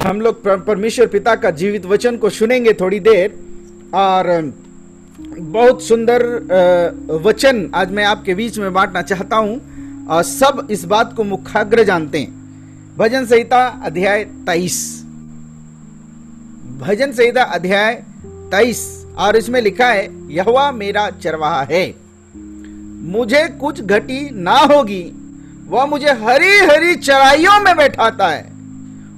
हम लोग परमेश्वर पिता का जीवित वचन को सुनेंगे थोड़ी देर, और बहुत सुंदर वचन आज मैं आपके बीच में बांटना चाहता हूं, और सब इस बात को मुखाग्र जानते हैं। भजन संहिता अध्याय 23, भजन संहिता अध्याय 23, और इसमें लिखा है, यहोवा मेरा चरवाहा है, मुझे कुछ घटी ना होगी। वह मुझे हरी हरी चराइयों में बैठाता है,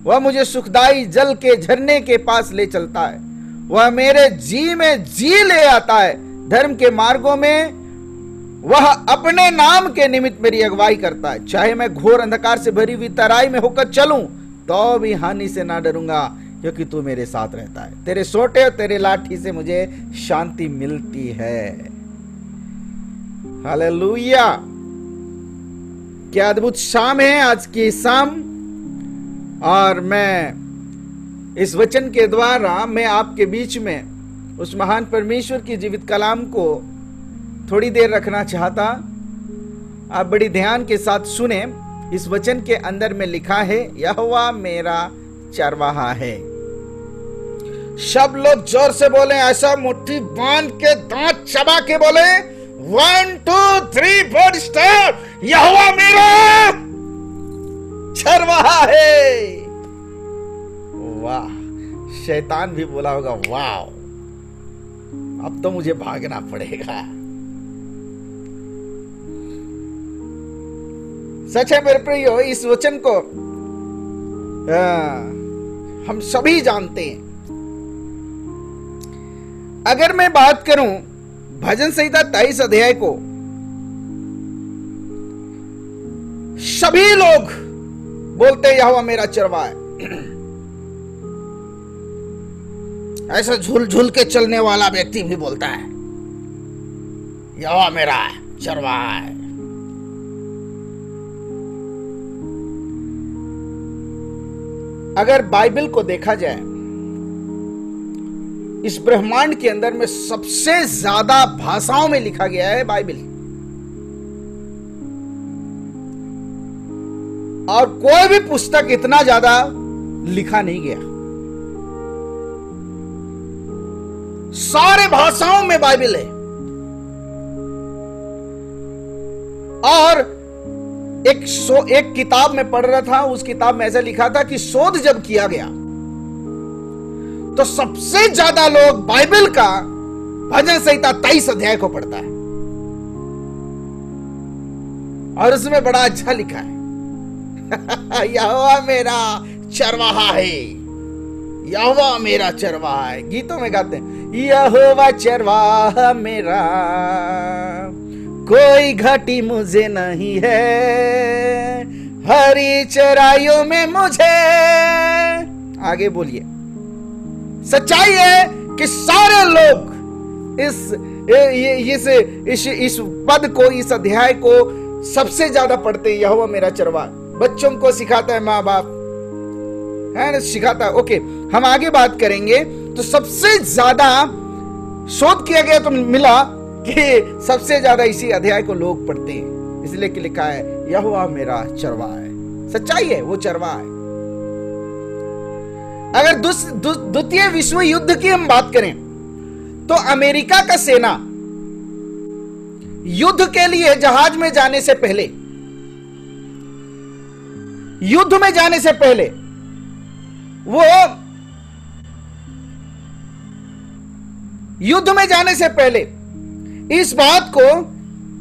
वह मुझे सुखदाई जल के झरने के पास ले चलता है, वह मेरे जी में जी ले आता है। धर्म के मार्गों में वह अपने नाम के निमित्त मेरी अगुवाई करता है। चाहे मैं घोर अंधकार से भरी हुई तराई में होकर चलूं तो भी हानि से ना डरूंगा, क्योंकि तू मेरे साथ रहता है। तेरे सोटे और तेरे लाठी से मुझे शांति मिलती है। हालेलुया! क्या अद्भुत शाम है आज की शाम, और मैं इस वचन के द्वारा मैं आपके बीच में उस महान परमेश्वर की जीवित कलाम को थोड़ी देर रखना चाहता। आप बड़ी ध्यान के साथ सुने। इस वचन के अंदर में लिखा है, यहोवा मेरा चरवाहा है। सब लोग जोर से बोले, ऐसा मुट्ठी बांध के दांत चबा के बोले, 1 2 3 4 स्टार्ट। यहोवा मेरा चरवाहा है। वाह! शैतान भी बोला होगा, वाह, अब तो मुझे भागना पड़ेगा। सच है मेरे प्रियो, इस वचन को हम सभी जानते हैं। अगर मैं बात करूं भजन संहिता 23 अध्याय को, सभी लोग बोलते हैं यहोवा मेरा चरवाहा है। ऐसा झूल झूल के चलने वाला व्यक्ति भी बोलता है, यहोवा मेरा चरवाहा है। अगर बाइबल को देखा जाए, इस ब्रह्मांड के अंदर में सबसे ज्यादा भाषाओं में लिखा गया है बाइबल, और कोई भी पुस्तक इतना ज्यादा लिखा नहीं गया। सारे भाषाओं में बाइबल है। और एक किताब में पढ़ रहा था, उस किताब में ऐसा लिखा था कि शोध जब किया गया तो सबसे ज्यादा लोग बाइबल का भजन संहिता 23 अध्याय को पढ़ता है, और उसमें बड़ा अच्छा लिखा है, यहोवा मेरा चरवाहा है, यहोवा मेरा चरवाहा है। गीतों में गाते हैं, यहोवा चरवाहा मेरा, कोई घाटी मुझे नहीं है, हरी चराइयों में मुझे। आगे बोलिए। सच्चाई है कि सारे लोग इस पद को, इस अध्याय को सबसे ज्यादा पढ़ते हैं, यहोवा मेरा चरवाहा। बच्चों को सिखाता है माँ बाप, है ना, सिखाता है। ओके, हम आगे बात करेंगे। तो सबसे ज्यादा शोध किया गया तो मिला कि सबसे ज्यादा इसी अध्याय को लोग पढ़ते हैं, इसलिए कि लिखा है यहोवा मेरा चरवाहा है। सच्चाई है, वो चरवाहा है। अगर द्वितीय विश्व युद्ध की हम बात करें तो अमेरिका का सेना युद्ध के लिए जहाज में जाने से पहले, युद्ध में जाने से पहले वो युद्ध में जाने से पहले इस बात को,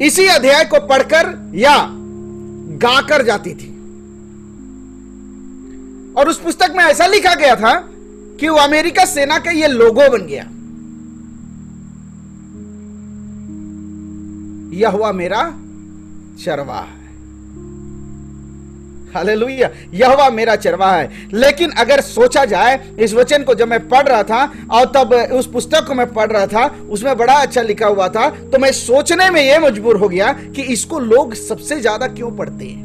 इसी अध्याय को पढ़कर या गाकर जाती थी। और उस पुस्तक में ऐसा लिखा गया था कि वो अमेरिका सेना का ये लोगो बन गया, यहोवा मेरा चरवाहा है। हालेलुया! यहोवा मेरा चरवाहा है। लेकिन अगर सोचा जाए, इस वचन को जब मैं पढ़ रहा था और तब उस पुस्तक को मैं पढ़ रहा था, उसमें बड़ा अच्छा लिखा हुआ था, तो मैं सोचने में यह मजबूर हो गया कि इसको लोग सबसे ज्यादा क्यों पढ़ते हैं,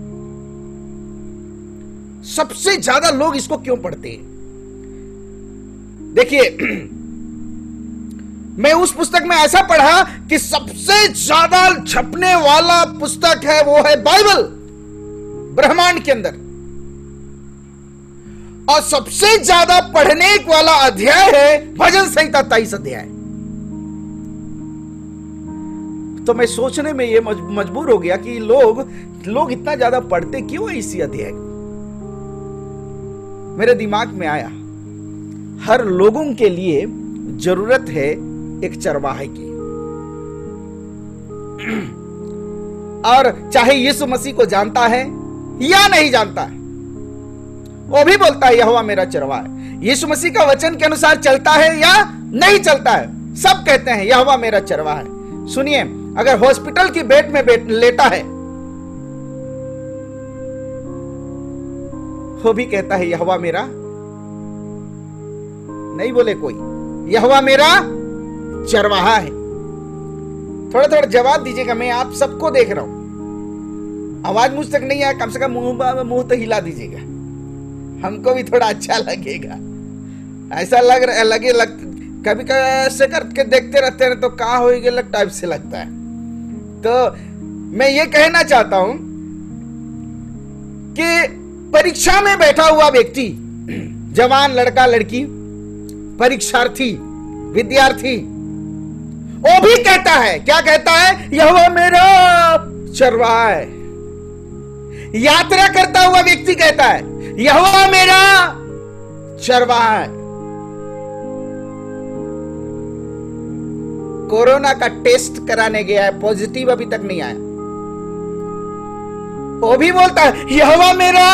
सबसे ज्यादा लोग इसको क्यों पढ़ते हैं। देखिए, मैं उस पुस्तक में ऐसा पढ़ा कि सबसे ज्यादा छपने वाला पुस्तक है वो है बाइबल, ब्रह्मांड के अंदर। और सबसे ज्यादा पढ़ने वाला अध्याय है भजन संहिता 23 अध्याय। तो मैं सोचने में ये मजबूर हो गया कि लोग इतना ज्यादा पढ़ते क्यों है इसी अध्याय। मेरे दिमाग में आया, हर लोगों के लिए जरूरत है एक चरवाहे की। और चाहे यीशु मसीह को जानता है या नहीं जानता है, वो भी बोलता है यहोवा मेरा चरवाहा है। यीशु मसीह का वचन के अनुसार चलता है या नहीं चलता है, सब कहते हैं यहोवा मेरा चरवाहा है। सुनिए, अगर हॉस्पिटल की बेड में लेटा है, वो भी कहता है यहोवा मेरा, नहीं बोले कोई, यहोवा मेरा चरवाहा है। थोड़ा थोड़ा जवाब दीजिएगा, मैं आप सबको देख रहा हूं। आवाज मुझ तक नहीं आया, कम से कम मुंह तो हिला दीजिएगा, हमको भी थोड़ा अच्छा लगेगा। ऐसा कभी ऐसे करके देखते रहते हैं तो कहाँ होएगा लग टाइप से लगता है। तो मैं ये कहना चाहता हूं कि परीक्षा में बैठा हुआ व्यक्ति, जवान लड़का लड़की, परीक्षार्थी, विद्यार्थी, वो भी कहता है, क्या कहता है, यहोवा मेरा चरवाहा है। यात्रा करता हुआ व्यक्ति कहता है यहोवा मेरा चरवाहा है। कोरोना का टेस्ट कराने गया है, पॉजिटिव अभी तक नहीं आया, वो भी बोलता है यहोवा मेरा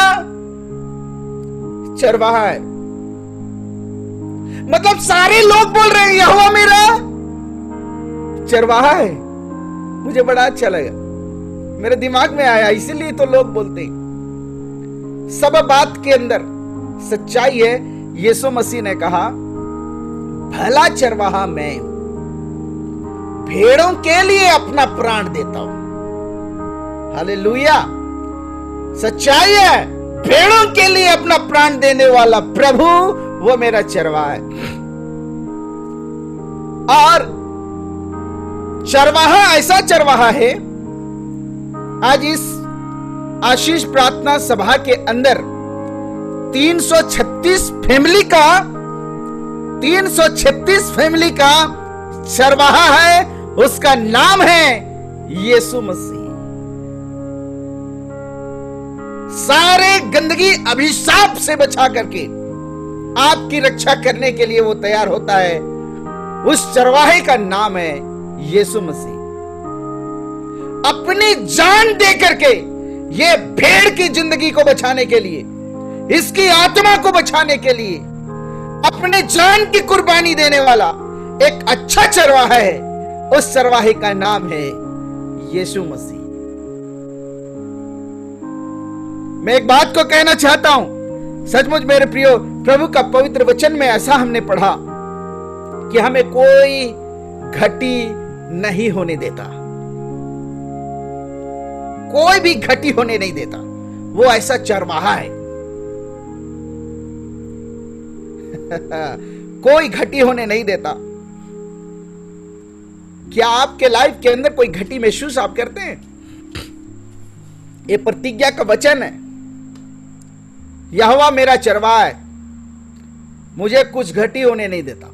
चरवाहा है। मतलब सारे लोग बोल रहे हैं यहोवा मेरा चरवाहा है। मुझे बड़ा अच्छा लगा, मेरे दिमाग में आया, इसीलिए तो लोग बोलते हैं। सब बात के अंदर सच्चाई है। यीशु मसीह ने कहा भला चरवाहा मैं हूं, भेड़ों के लिए अपना प्राण देता हूं। हालेलुया, सच्चाई है, भेड़ों के लिए अपना प्राण देने वाला प्रभु वो मेरा चरवाहा है। और चरवाहा ऐसा चरवाहा है, आज इस आशीष प्रार्थना सभा के अंदर 336 फैमिली का चरवाहा है, उसका नाम है यीशु मसीह। सारे गंदगी अभिशाप से बचा करके आपकी रक्षा करने के लिए वो तैयार होता है। उस चरवाहे का नाम है यीशु मसीह। अपनी जान दे करके ये भेड़ की जिंदगी को बचाने के लिए, इसकी आत्मा को बचाने के लिए अपने जान की कुर्बानी देने वाला एक अच्छा चरवाहा है। उस चरवाहे का नाम है यीशु मसीह। मैं एक बात को कहना चाहता हूं, सचमुच मेरे प्रियो, प्रभु का पवित्र वचन में ऐसा हमने पढ़ा कि हमें कोई घटी नहीं होने देता, कोई भी घटी होने नहीं देता। वो ऐसा चरवाहा है कोई घटी होने नहीं देता। क्या आपके लाइफ के अंदर कोई घटी महसूस आप करते हैं? ये प्रतिज्ञा का वचन है, यहोवा मेरा चरवाहा है, मुझे कुछ घटी होने नहीं देता,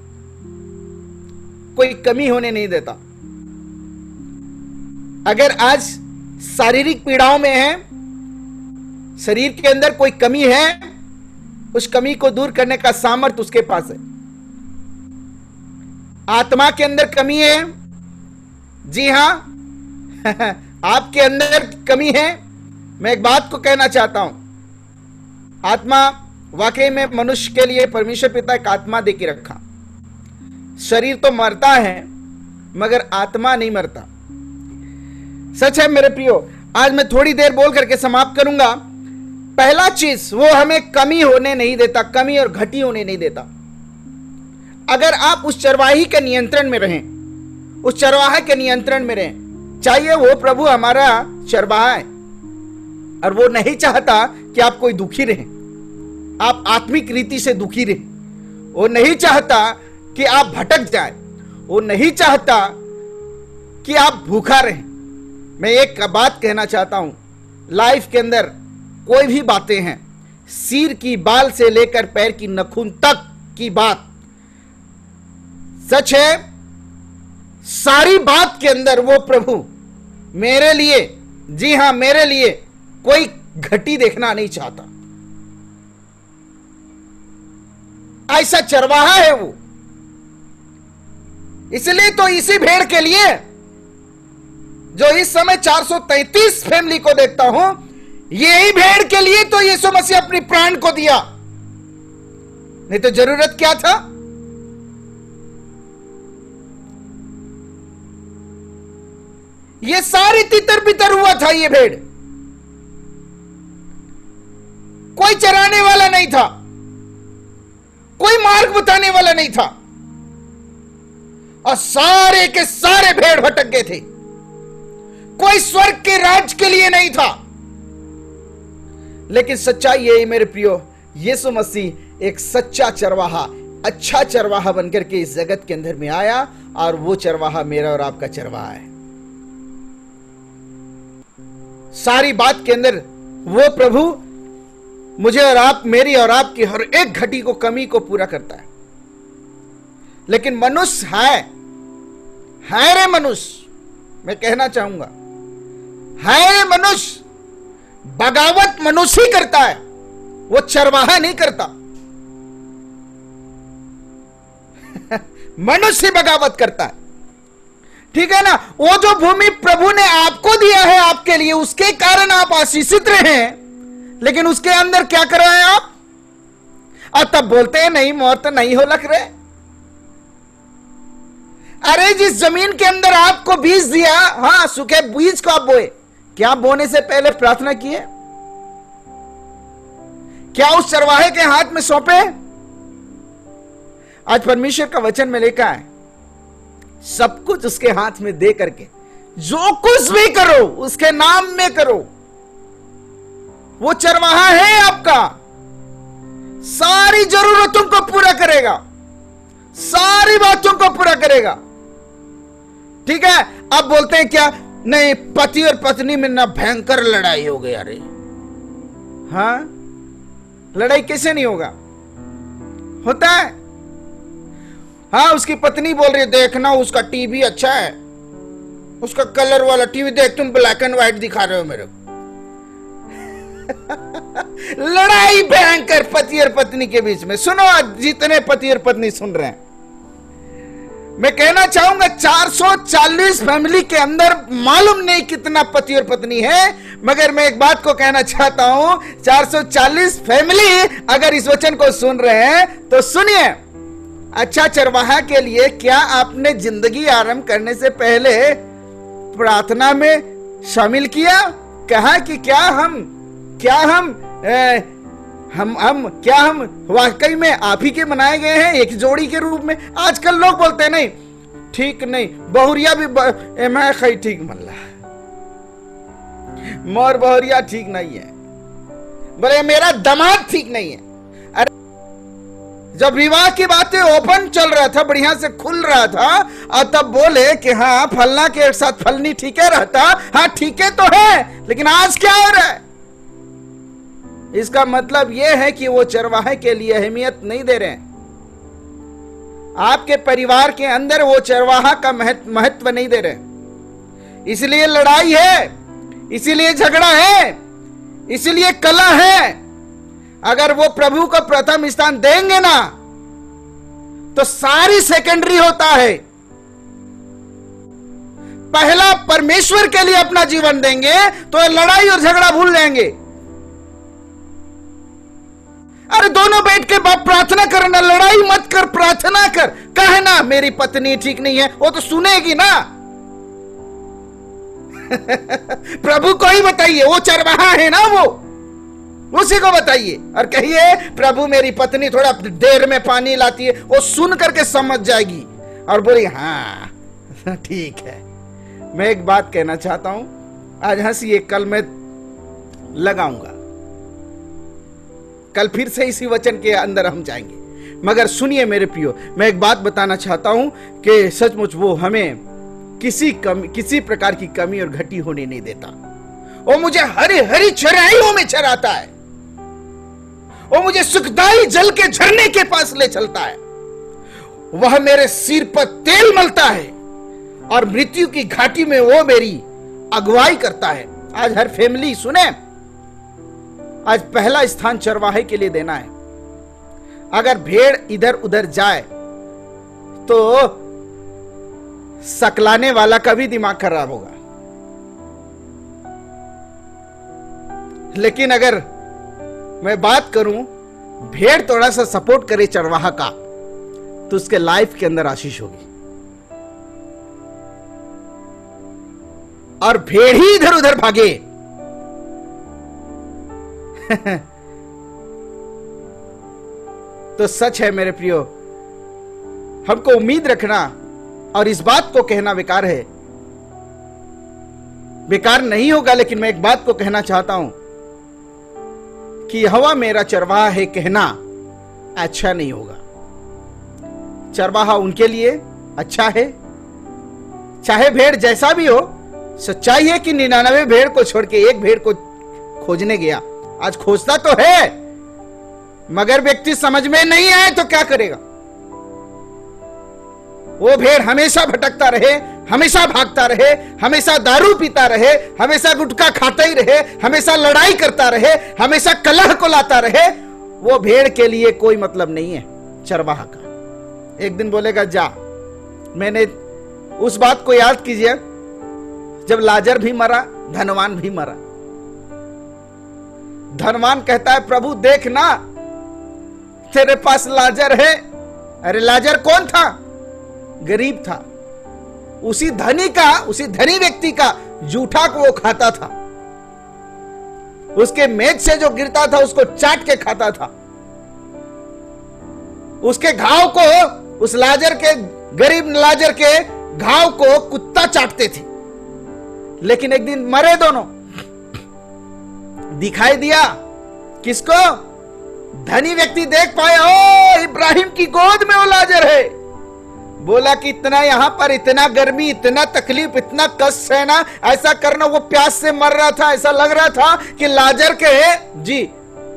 कोई कमी होने नहीं देता। अगर आज शारीरिक पीड़ाओं में है, शरीर के अंदर कोई कमी है, उस कमी को दूर करने का सामर्थ्य उसके पास है। आत्मा के अंदर कमी है, जी हां आपके अंदर कमी है। मैं एक बात को कहना चाहता हूं, आत्मा वाकई में मनुष्य के लिए परमेश्वर पिता एक आत्मा दे के रखा। शरीर तो मरता है मगर आत्मा नहीं मरता। सच है मेरे प्रियो। आज मैं थोड़ी देर बोल करके समाप्त करूंगा। पहला चीज, वो हमें कमी होने नहीं देता, कमी और घटी होने नहीं देता। अगर आप उस चरवाही के नियंत्रण में रहें, उस चरवाहे के नियंत्रण में रहें, चाहिए वो प्रभु हमारा चरवाहा है और वो नहीं चाहता कि आप कोई दुखी रहे, आप आत्मिक रीति से दुखी रहे। वो नहीं चाहता कि आप भटक जाए, वो नहीं चाहता कि आप भूखा रहें। मैं एक बात कहना चाहता हूं, लाइफ के अंदर कोई भी बातें हैं, सिर की बाल से लेकर पैर की नखून तक की बात सच है। सारी बात के अंदर वो प्रभु मेरे लिए, जी हां मेरे लिए, कोई घटी देखना नहीं चाहता। ऐसा चरवाहा है वो। इसलिए तो इसी भेड़ के लिए जो इस समय 433 फैमिली को देखता हूं, यही भेड़ के लिए तो यीशु मसीह अपनी प्राण को दिया। नहीं तो जरूरत क्या था? ये सारी तितर बितर हुआ था ये भेड़। कोई चराने वाला नहीं था, कोई मार्ग बताने वाला नहीं था, और सारे के सारे भेड़ भटक गए थे। कोई स्वर्ग के राज के लिए नहीं था। लेकिन सच्चाई यही मेरे प्रियो, यीशु मसीह एक सच्चा चरवाहा, अच्छा चरवाहा बनकर के इस जगत के अंदर में आया, और वो चरवाहा मेरा और आपका चरवाहा है। सारी बात के अंदर वो प्रभु मुझे और आप, मेरी और आपकी हर एक घटी को, कमी को पूरा करता है। लेकिन मनुष्य है रे मनुष्य, मैं कहना चाहूंगा, है रे मनुष्य, बगावत मनुष्य ही करता है, वो चरवाहा नहीं करता। मनुष्य बगावत करता है, ठीक है ना। वो जो भूमि प्रभु ने आपको दिया है आपके लिए, उसके कारण आप आशीषित रहे हैं, लेकिन उसके अंदर क्या कर रहे हैं आप? और तब बोलते हैं नहीं मोर तो नहीं हो लग रहे। अरे जिस जमीन के अंदर आपको बीज दिया, हां सूखे बीज को आप बोए, क्या बोने से पहले प्रार्थना किए? क्या उस चरवाहे के हाथ में सौंपे? आज परमेश्वर का वचन में लिखा है, सब कुछ उसके हाथ में दे करके जो कुछ भी करो उसके नाम में करो। वो चरवाहा है आपका, सारी जरूरतों को पूरा करेगा, सारी बातों को पूरा करेगा, ठीक है। अब बोलते हैं क्या? नहीं, पति और पत्नी में ना भयंकर लड़ाई हो गई। अरे हाँ, लड़ाई कैसे नहीं होगा? होता है। हाँ, उसकी पत्नी बोल रही है देखना उसका टीवी अच्छा है, उसका कलर वाला टीवी देख, तुम ब्लैक एंड व्हाइट दिखा रहे हो मेरे को। लड़ाई भयंकर पति और पत्नी के बीच में। सुनो, आज जितने पति और पत्नी सुन रहे हैं, मैं कहना चाहूंगा 440 फैमिली के अंदर मालूम नहीं कितना पति और पत्नी है, मगर मैं एक बात को कहना चाहता हूं, 440 फैमिली अगर इस वचन को सुन रहे हैं तो सुनिए। अच्छा चरवाहा के लिए क्या आपने जिंदगी आरंभ करने से पहले प्रार्थना में शामिल किया? कहा कि क्या हम वाकई में आप ही के बनाए गए हैं, एक जोड़ी के रूप में? आजकल लोग बोलते हैं नहीं ठीक नहीं, बहुरिया भी मैं खई ठीक मन ला, मोर बहुरिया ठीक नहीं है, बोले मेरा दामाद ठीक नहीं है। अरे जब विवाह की बातें ओपन चल रहा था, बढ़िया से खुल रहा था, और तब बोले कि हाँ फलना के साथ फलनी ठीक है रहता। हाँ ठीक है तो है, लेकिन आज क्या हो रहा है? इसका मतलब यह है कि वो चरवाहे के लिए अहमियत नहीं दे रहे हैं। आपके परिवार के अंदर वो चरवाहा का महत्व नहीं दे रहे। इसलिए लड़ाई है, इसीलिए झगड़ा है, इसीलिए कलह है। अगर वो प्रभु को प्रथम स्थान देंगे ना, तो सारी सेकेंडरी होता है। पहला परमेश्वर के लिए अपना जीवन देंगे तो लड़ाई और झगड़ा भूल जाएंगे। अरे दोनों बैठ के बाप प्रार्थना करना, लड़ाई मत कर, प्रार्थना कर। कहना मेरी पत्नी ठीक नहीं है, वो तो सुनेगी ना। प्रभु को ही बताइए, वो चरवाहा है ना, वो उसी को बताइए और कहिए प्रभु मेरी पत्नी थोड़ा देर में पानी लाती है, वो सुन करके समझ जाएगी और बोली हाँ ठीक है। मैं एक बात कहना चाहता हूं, आज हंसी, कल मैं लगाऊंगा, कल फिर से इसी वचन के अंदर हम जाएंगे। मगर सुनिए मेरे प्रियो, मैं एक बात बताना चाहता हूं कि सचमुच वो हमें किसी प्रकार की कमी और घटी होने नहीं देता। वो मुझे हरी हरी चराइयों में चराता है। वो मुझे सुखदाई जल के झरने के पास ले चलता है, वह मेरे सिर पर तेल मलता है और मृत्यु की घाटी में वो मेरी अगुवाई करता है। आज हर फैमिली सुने, आज पहला स्थान चरवाहे के लिए देना है। अगर भेड़ इधर उधर जाए तो सकलाने वाला का भी दिमाग खराब होगा, लेकिन अगर मैं बात करूं भेड़ थोड़ा सा सपोर्ट करे चरवाहा का, तो उसके लाइफ के अंदर आशीष होगी। और भेड़ ही इधर उधर भागे तो सच है मेरे प्रियो, हमको उम्मीद रखना और इस बात को कहना बेकार है, बेकार नहीं होगा। लेकिन मैं एक बात को कहना चाहता हूं कि यहोवा मेरा चरवाहा है कहना अच्छा नहीं होगा। चरवाहा उनके लिए अच्छा है, चाहे भेड़ जैसा भी हो। सच्चाई है कि 99 भेड़ को छोड़ के एक भेड़ को खोजने गया। आज खोजता तो है, मगर व्यक्ति समझ में नहीं आए तो क्या करेगा? वो भेड़ हमेशा भटकता रहे, हमेशा भागता रहे, हमेशा दारू पीता रहे, हमेशा गुटखा खाता ही रहे, हमेशा लड़ाई करता रहे, हमेशा कलह को लाता रहे, वो भेड़ के लिए कोई मतलब नहीं है चरवाहा का। एक दिन बोलेगा जा। मैंने उस बात को याद कीजिए जब लाजर भी मरा, धनवान भी मरा। धनवान कहता है प्रभु देख ना तेरे पास लाजर है। अरे लाजर कौन था? गरीब था। उसी धनी व्यक्ति का जूठा को वो खाता था, उसके मेज से जो गिरता था उसको चाट के खाता था। उसके घाव को, उस लाजर के, गरीब लाजर के घाव को कुत्ता चाटते थे। लेकिन एक दिन मरे दोनों। दिखाई दिया किसको? धनी व्यक्ति देख पाया, ओ इब्राहिम की गोद में वो लाजर है। बोला कि इतना यहां पर इतना गर्मी, इतना तकलीफ, इतना कष्ट है ना, ऐसा करना। वो प्यास से मर रहा था। ऐसा लग रहा था कि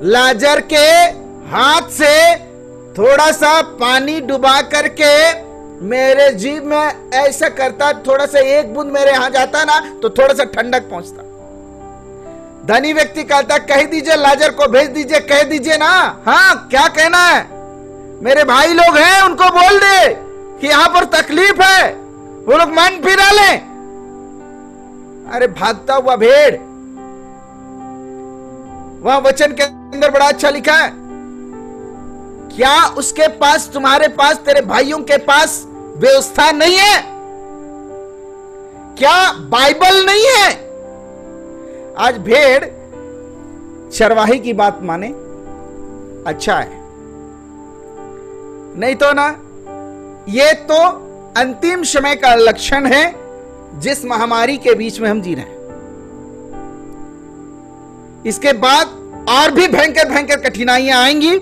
लाजर के हाथ से थोड़ा सा पानी डुबा करके मेरे जीभ में ऐसा करता, थोड़ा सा एक बूंद मेरे यहां जाता ना तो थोड़ा सा ठंडक पहुंचता। धनी व्यक्ति कहता कह दीजिए लाजर को भेज दीजिए, कह दीजिए ना। हाँ क्या कहना है? मेरे भाई लोग हैं, उनको बोल दे कि यहां पर तकलीफ है, वो लोग मन फिरा ले। अरे भागता हुआ भेड़। वहां वचन के अंदर बड़ा अच्छा लिखा है, क्या उसके पास, तुम्हारे पास, तेरे भाइयों के पास व्यवस्था नहीं है? क्या बाइबल नहीं है? आज भेड़ चरवाही की बात माने, अच्छा है, नहीं तो ना। ये तो अंतिम समय का लक्षण है जिस महामारी के बीच में हम जी रहे हैं। इसके बाद और भी भयंकर भयंकर कठिनाइयां आएंगी,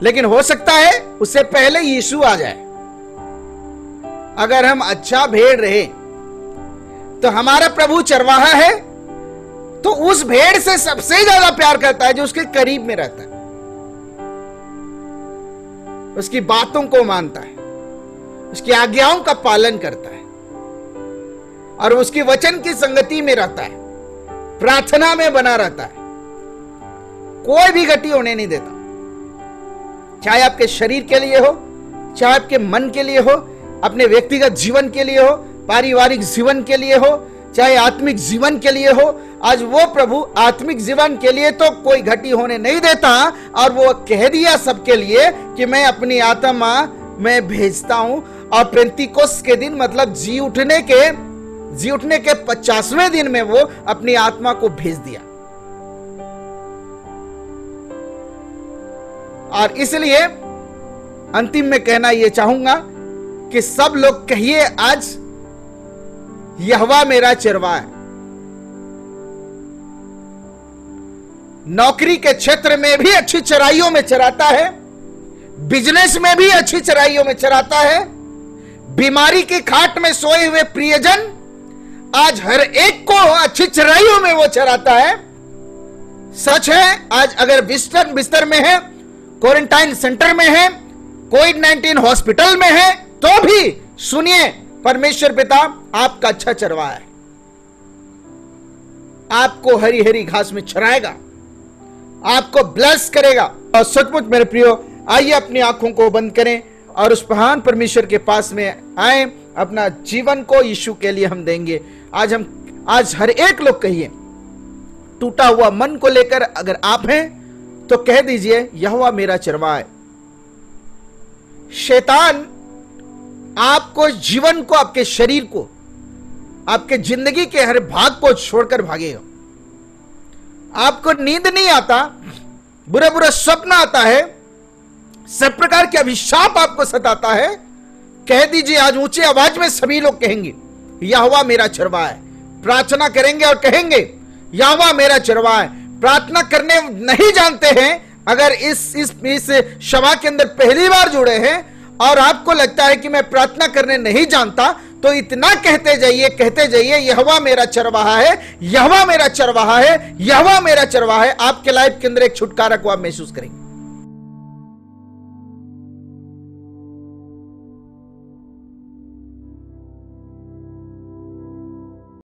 लेकिन हो सकता है उससे पहले यीशु आ जाए। अगर हम अच्छा भेड़ रहे तो हमारा प्रभु चरवाहा है, तो उस भेड़ से सबसे ज्यादा प्यार करता है जो उसके करीब में रहता है, उसकी बातों को मानता है, उसकी आज्ञाओं का पालन करता है और उसकी वचन की संगति में रहता है, प्रार्थना में बना रहता है, कोई भी गति होने नहीं देता। चाहे आपके शरीर के लिए हो, चाहे आपके मन के लिए हो, अपने व्यक्तिगत जीवन के लिए हो, पारिवारिक जीवन के लिए हो, चाहे आत्मिक जीवन के लिए हो। आज वो प्रभु आत्मिक जीवन के लिए तो कोई घटी होने नहीं देता, और वो कह दिया सबके लिए कि मैं अपनी आत्मा मैं भेजता हूं। और पेंतीकोस्त के दिन, मतलब जी उठने के 50वें दिन में वो अपनी आत्मा को भेज दिया। और इसलिए अंतिम में कहना यह चाहूंगा कि सब लोग कहिए आज, यहोवा मेरा चरवाहा है। नौकरी के क्षेत्र में भी अच्छी चराइयों में चराता है, बिजनेस में भी अच्छी चराइयों में चराता है, बीमारी की खाट में सोए हुए प्रियजन आज हर एक को अच्छी चराइयों में वो चराता है। सच है, आज अगर बिस्तर में है, क्वारंटाइन सेंटर में है, कोविड-19 हॉस्पिटल में है, तो भी सुनिए, परमेश्वर पिता आपका अच्छा चरवाहा है, आपको हरी हरी घास में चराएगा, आपको ब्लेस करेगा। और सचमुच मेरे प्रियो, आइए अपनी आंखों को बंद करें और उस महान परमेश्वर के पास में आए, अपना जीवन को यीशु के लिए हम देंगे। आज हर एक लोग कहिए, टूटा हुआ मन को लेकर अगर आप हैं तो कह दीजिए, यहोवा मेरा चरवाहा है। शैतान आपको, जीवन को, आपके शरीर को, आपके जिंदगी के हर भाग को छोड़कर भागेगा। आपको नींद नहीं आता, बुरा बुरा सपना आता है, सब प्रकार के अभिशाप आपको सताता है, कह दीजिए आज ऊंची आवाज में सभी लोग कहेंगे, यहोवा मेरा चरवाहा है। प्रार्थना करेंगे और कहेंगे, यहोवा मेरा चरवाहा है। प्रार्थना करने नहीं जानते हैं, अगर इस सभा के अंदर पहली बार जुड़े हैं और आपको लगता है कि मैं प्रार्थना करने नहीं जानता, तो इतना कहते जाइए, यहोवा मेरा चरवाहा है, यहोवा मेरा चरवाहा है, यहोवा मेरा चरवाहा है। आपके लाइफ के अंदर एक छुटकारा को आप महसूस करेंगे।